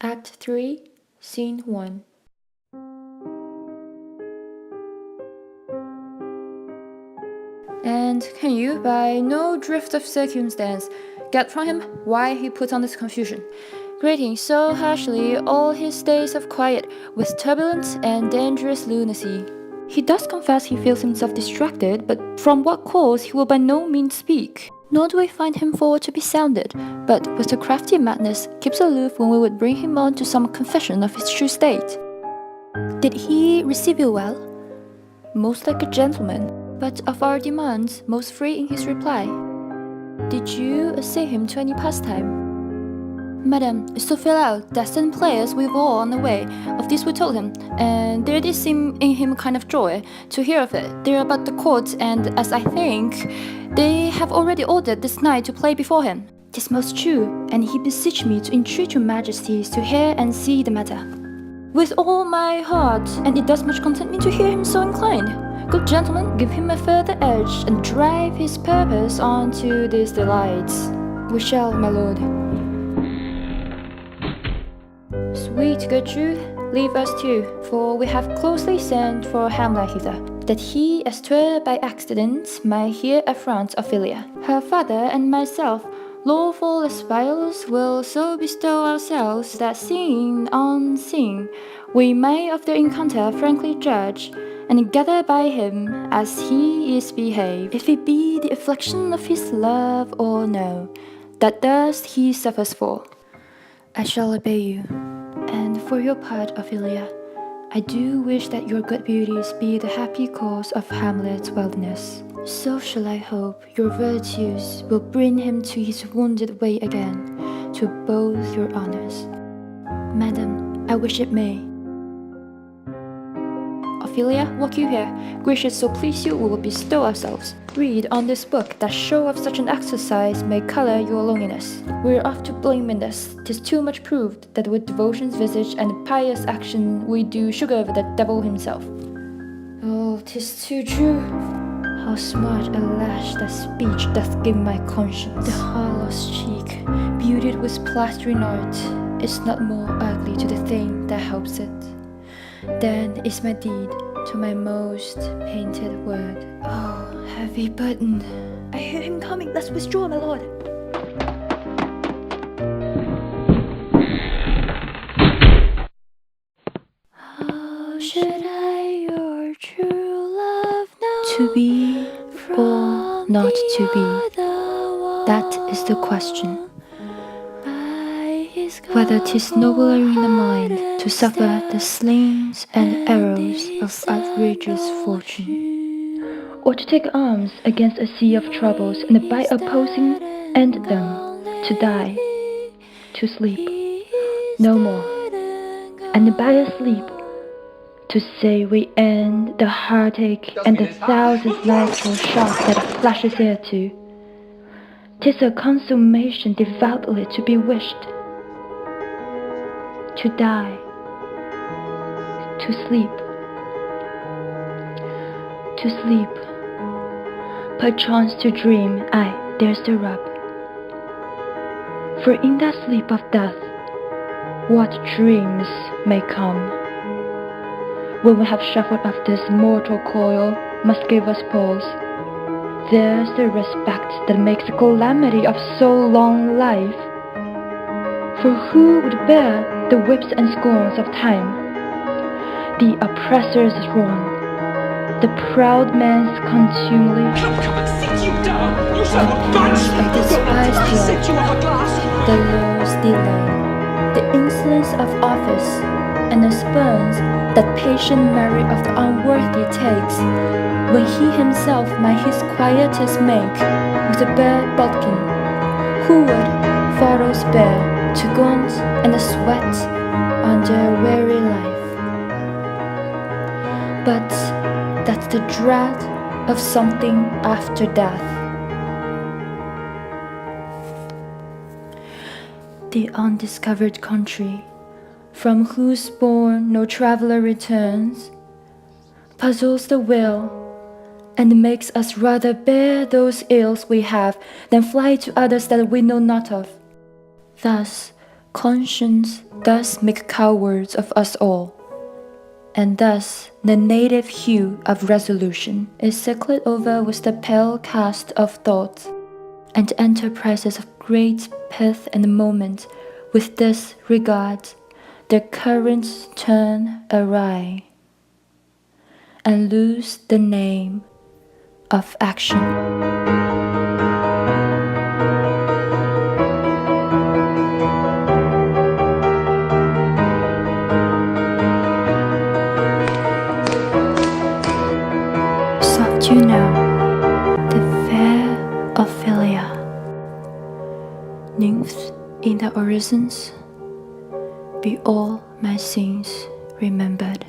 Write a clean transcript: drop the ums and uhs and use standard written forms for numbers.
Act 3, Scene 1. And can you, by no drift of circumstance, get from him why he puts on this confusion, grating so harshly all his days of quiet with turbulence and dangerous lunacy? He does confess he feels himself distracted, but from what cause he will by no means speak. Nor do we find him forward to be sounded, but with the crafty madness keeps aloof when we would bring him on to some confession of his true state. Did he receive you well? Most like a gentleman, but of our demands most free in his reply. Did you assay him to any pastime? Madam, is to fill out that certain players we've all on the way. Of this we told him, and there did seem in him a kind of joy to hear of it. They're about the court, and as I think, they have already ordered this night to play before him. 'Tis most true, and he beseeched me to entreat your majesties to hear and see the matter. With all my heart, and it does much content me to hear him so inclined. Good gentlemen, give him a further edge, and drive his purpose on to these delights. We shall, my lord. Sweet Gertrude, leave us too, for we have closely sent for Hamlet hither, that he, as 'twere by accident, might hear affront Ophelia. Her father and myself, lawful as vials, will so bestow ourselves that seeing unseen, we may of their encounter frankly judge, and gather by him as he is behaved, if it be the affliction of his love or no, that thus he suffers for. I shall obey you. And for your part, Ophelia, I do wish that your good beauties be the happy cause of Hamlet's wellness. So shall I hope your virtues will bring him to his wounded way again, to both your honors. Madam, I wish it may. Ophelia, walk you here. Gracious, so please you, we will bestow ourselves. Read on this book, that show of such an exercise may colour your loneliness. We are oft to blame in this. 'Tis too much proved that with devotion's visage and pious action we do sugar over the devil himself. Oh, 'tis too true. How smart a lash that speech doth give my conscience. The hollow's cheek, beautied with plastering art, is not more ugly to the thing that helps it than is my deed to my most painted word. Oh, heavy burden. I hear him coming. Let's withdraw, my lord. How should I your true love know? To be or not to be? That is the question. Whether 'tis nobler in the mind to suffer the slings and arrows of outrageous fortune, or to take arms against a sea of troubles, and by opposing end them, to die, to sleep, no more, and by a sleep, to say we end the heartache and the thousand literal shock that flashes hereto. 'Tis a consummation devoutly to be wished. To die, to sleep, perchance to dream, aye, there's the rub. For in that sleep of death, what dreams may come, when we have shuffled off this mortal coil, must give us pause. There's the respect that makes the calamity of so long life. For who would bear the whips and scorns of time, the oppressor's wrong, the proud man's contumely, Come and sit you down! You son of a bitch! of despised I sent you blood, up a glass! the law's delay, the insolence of office, and the spurns that patient merit of the unworthy takes, when he himself might his quietus make with a bare bodkin, who would furrows bear to gaunt and the sweat under a weary life. But that's the dread of something after death. The undiscovered country, from whose bourne no traveller returns, puzzles the will, and makes us rather bear those ills we have than fly to others that we know not of. Thus, conscience thus make cowards of us all. And thus the native hue of resolution is cycled over with the pale cast of thoughts, and enterprises of great pith and moment with this regard their currents turn awry, and lose the name of action. Soft you know, the fair Ophelia, nymphs in the orisons, be all my sins remembered.